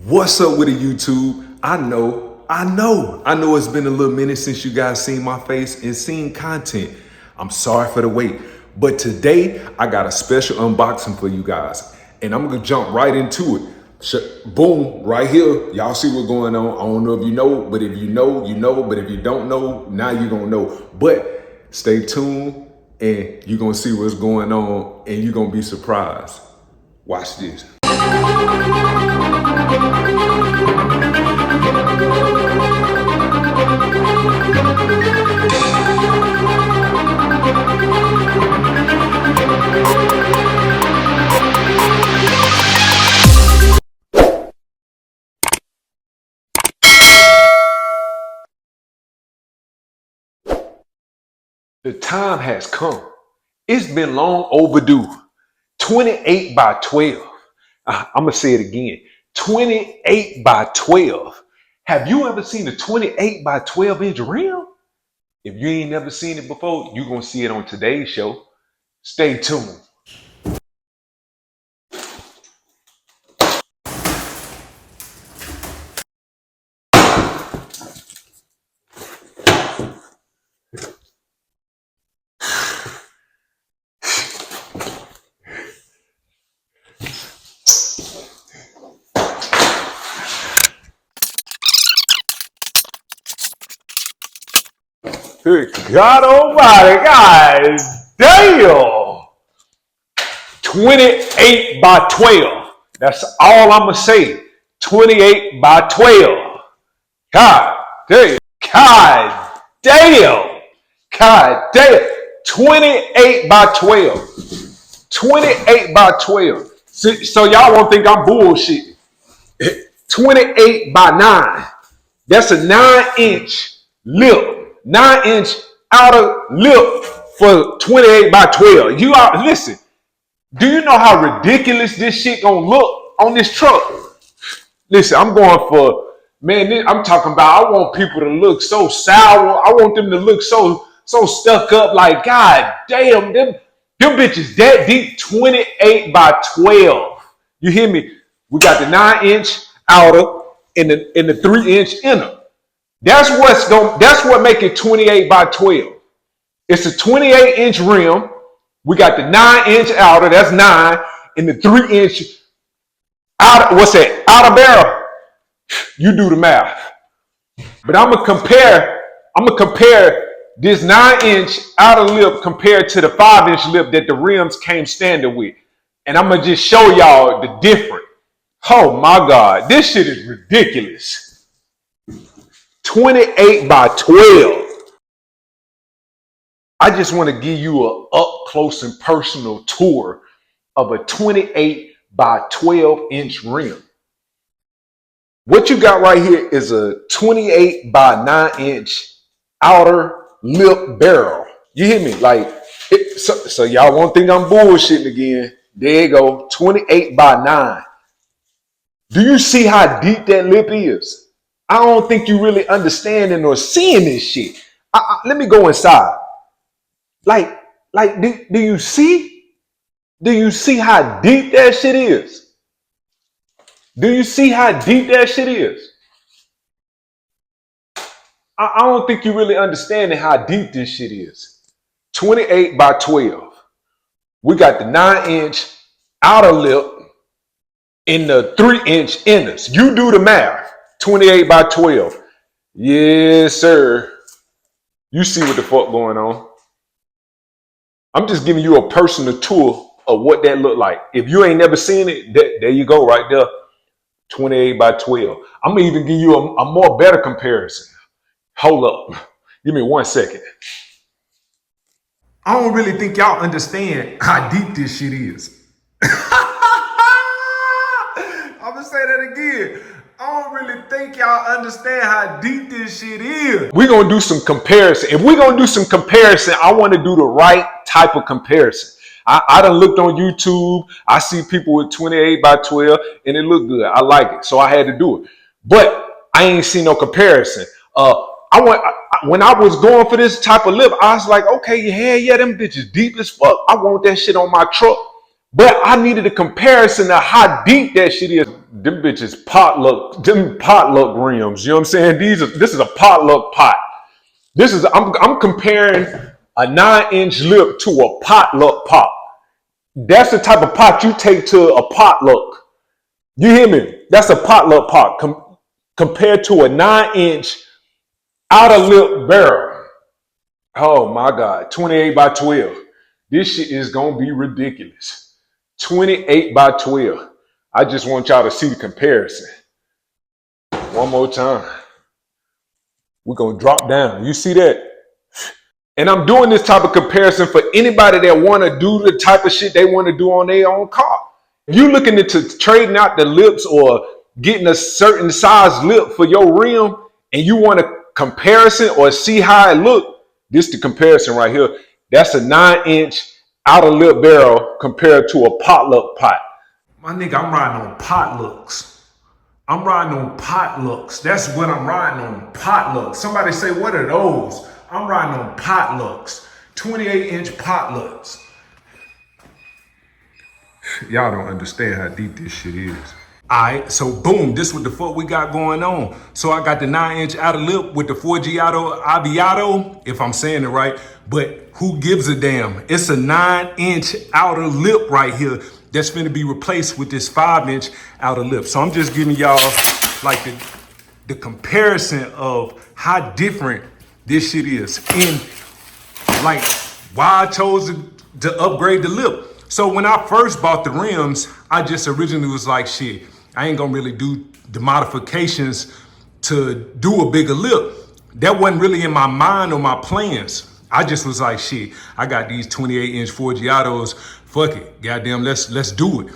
What's up with the YouTube? I know it's been a little minute since you guys seen my face and seen content. I'm sorry for the wait, but today I got a special unboxing for you guys and I'm gonna jump right into it. Boom, right here. Y'all see what's going on. I don't know if you know, but if you know, you know, but if you don't know, now you're gonna know. But stay tuned and you're gonna see what's going on and you're gonna be surprised. Watch this. The time has come. It's been long overdue. 28 by 12. I'm going to say it again. 28 by 12. Have you ever seen a 28 by 12 inch rim? If you ain't never seen it before, you're going to see it on today's show. Stay tuned. Good God almighty, guys, damn. 28 by 12. That's all I'm going to say. 28 by 12. God damn. God damn. God damn. 28 by 12. 28 by 12. So y'all won't think I'm bullshitting. 28 by 9. That's a 9-inch lip. 9-inch outer lip for 28 by 12. You are, listen, do you know how ridiculous this shit gonna look on this truck? Listen, I'm going for, man, I'm talking about, I want people to look so sour. I want them to look so stuck up, like, God damn, them bitches that deep. 28 by 12. You hear me? We got the 9-inch outer and the 3-inch inner. That's what make it 28 by 12. It's a 28-inch rim. We got the 9-inch outer, that's 9, and the 3-inch outer, what's that? Outer barrel. You do the math. But I'm gonna compare this 9-inch outer lip compared to the 5-inch lip that the rims came standard with. And I'm gonna just show y'all the difference. Oh my God, this shit is ridiculous. 28 by 12. I just want to give you an up close and personal tour of a 28 by 12 inch rim. What you got right here is a 28 by 9-inch outer lip barrel. You hear me? Like, so y'all won't think I'm bullshitting again. There you go. 28 by 9. Do you see how deep that lip is? I don't think you really understanding or seeing this shit. Let me go inside. Like, do you see? Do you see how deep that shit is? Do you see how deep that shit is? I don't think you really understanding how deep this shit is. 28 by 12. We got the 9-inch outer lip and the 3-inch inners. You do the math. 28 by 12. Yes, sir. You see what the fuck going on. I'm just giving you a personal tour of what that look like. If you ain't never seen it, there you go right there. 28 by 12. I'm gonna even give you a more better comparison. Hold up. Give me 1 second. I don't really think y'all understand how deep this shit is. I'm gonna say that again. I don't really think y'all understand how deep this shit is. We're gonna do some comparison. If we're gonna do some comparison, I want to do the right type of comparison. I done looked on YouTube. I see people with 28 by 12 and it looked good. I like it. So I had to do it. But I ain't seen no comparison. When I was going for this type of lip, I was like, okay, yeah, them bitches deep as fuck. I want that shit on my truck. But I needed a comparison of how deep that shit is. Them bitches potluck rims. You know what I'm saying? This is a potluck pot. I'm comparing a 9-inch lip to a potluck pot. That's the type of pot you take to a potluck. You hear me? That's a potluck pot compared to a 9-inch outer lip barrel. Oh my God, 28 by 12. This shit is gonna be ridiculous. 28 by 12. I just want y'all to see the comparison. One more time. We're gonna drop down. You see that? And I'm doing this type of comparison for anybody that wanna do the type of shit they wanna do on their own car. If you're looking into trading out the lips or getting a certain size lip for your rim and you want a comparison or see how it look, this the comparison right here. That's a 9-inch outer lip barrel compared to a potluck pot. My nigga, I'm riding on potlucks. I'm riding on potlucks. That's what I'm riding on, potlucks. Somebody say, what are those? I'm riding on potlucks, 28-inch potlucks. Y'all don't understand how deep this shit is. All right, so boom, this what the fuck we got going on. So I got the 9-inch outer lip with the Forgiato Avviato, if I'm saying it right, but who gives a damn? It's a 9-inch outer lip right here that's finna be replaced with this 5-inch outer lip. So I'm just giving y'all like the comparison of how different this shit is and like why I chose to upgrade the lip. So when I first bought the rims, I just originally was like, shit, I ain't gonna really do the modifications to do a bigger lip. That wasn't really in my mind or my plans. I just was like, shit, I got these 28-inch Forgiatos, fuck it, goddamn, let's do it.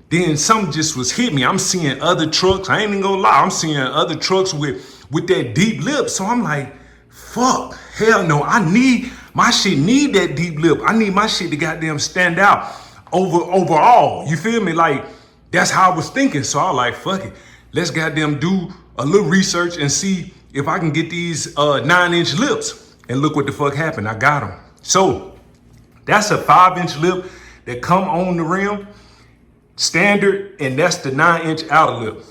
Then something just was hit me. I'm seeing other trucks, I ain't even gonna lie, I'm seeing other trucks with that deep lip. So I'm like, fuck, hell no, my shit need that deep lip. I need my shit to goddamn stand out overall. You feel me? Like, that's how I was thinking. So I was like, fuck it. Let's goddamn do a little research and see if I can get these 9-inch lips. And look what the fuck happened. I got them. So that's a 5-inch lip that come on the rim, standard, and that's the 9-inch outer lip.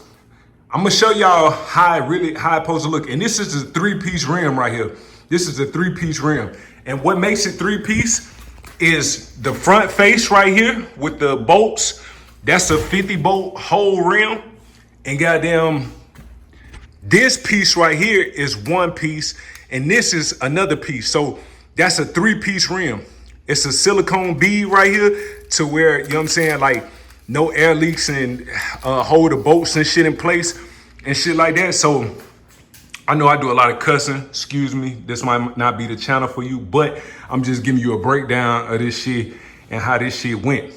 I'm gonna show y'all how it's supposed to look. And this is a 3-piece rim right here. This is a 3-piece rim. And what makes it 3-piece is the front face right here with the bolts. That's a 50 bolt whole rim. And goddamn, this piece right here is 1 piece. And this is another piece. So that's a 3-piece rim. It's a silicone bead right here to where, you know what I'm saying, like no air leaks and hold the bolts and shit in place and shit like that. So I know I do a lot of cussing, excuse me. This might not be the channel for you, but I'm just giving you a breakdown of this shit and how this shit went.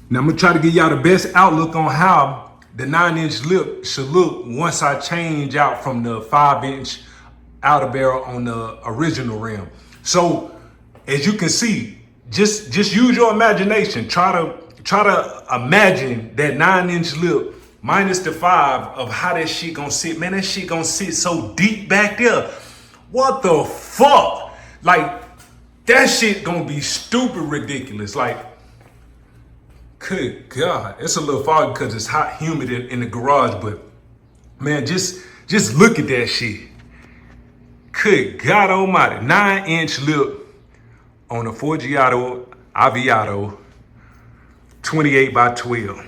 Now I'm gonna try to give y'all the best outlook on how the 9-inch lip should look once I change out from the 5-inch outer barrel on the original rim. So as you can see, just use your imagination. Try to imagine that 9-inch lip minus the 5 of how that shit gonna sit. Man, that shit gonna sit so deep back there. What the fuck? Like, that shit gonna be stupid ridiculous. Like, good God. It's a little foggy because it's hot, humid in the garage, but man, just look at that shit. Good God almighty. 9-inch lip on a Forgiato Avviato 28 by 12.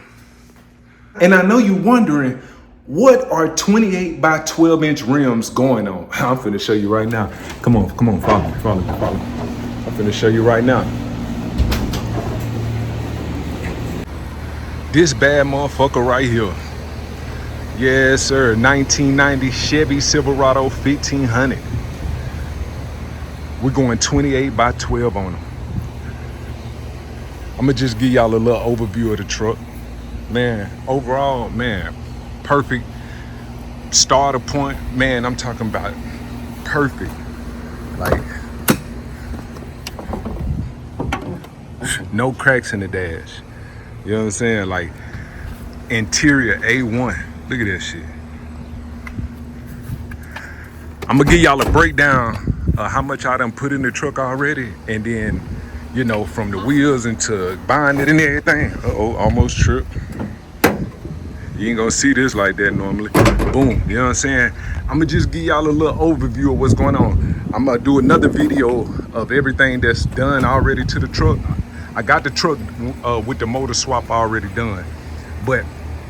And I know you're wondering, what are 28 by 12-inch rims going on? I'm finna show you right now. Come on, follow me. I'm finna show you right now. This bad motherfucker right here. Yes, sir, 1990 Chevy Silverado 1500. We're going 28 by 12 on them. I'm gonna just give y'all a little overview of the truck. Man, overall, man, perfect starter point. Man, I'm talking about perfect. Like, no cracks in the dash. You know what I'm saying? Like, interior A1. Look at that shit. I'm gonna give y'all a breakdown of how much I done put in the truck already, and then you know, from the wheels into buying it and everything. Uh-oh, almost tripped. You ain't gonna see this like that normally. Boom, you know what I'm saying? I'm gonna just give y'all a little overview of what's going on. I'm gonna do another video of everything that's done already to the truck. I got the truck with the motor swap already done, but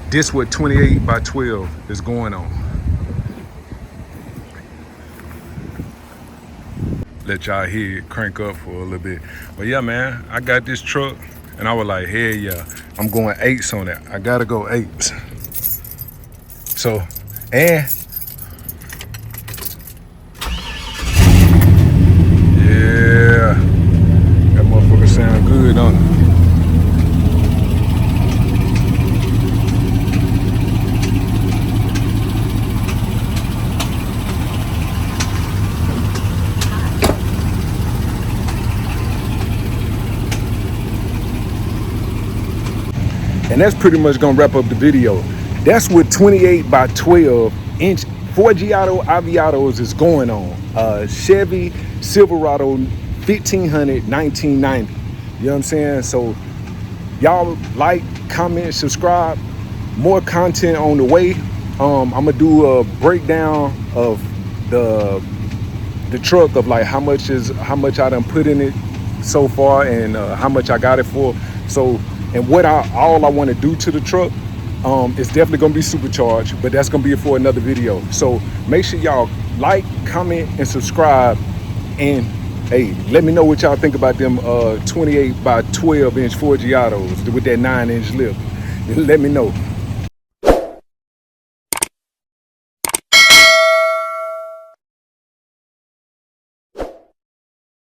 this what 28 by 12 is going on. Let y'all hear it crank up for a little bit. But yeah, man, I got this truck and I was like, hell yeah, I'm going 8s on it. I gotta go 8s. So, and yeah, that motherfucker sound good, don't it? And that's pretty much gonna wrap up the video. That's what 28 by 12 inch Forgiato Avviatos is going on. Chevy Silverado 1500 1990. You know what I'm saying? So y'all like, comment, subscribe. More content on the way. I'm gonna do a breakdown of the truck, of like how much I done put in it so far, and how much I got it for. So, and what all I want to do to the truck. It's definitely gonna be supercharged, but that's gonna be for another video. So make sure y'all like, comment, and subscribe. And hey, let me know what y'all think about them 28 by 12 inch Forgiatos with that 9-inch lip. Let me know.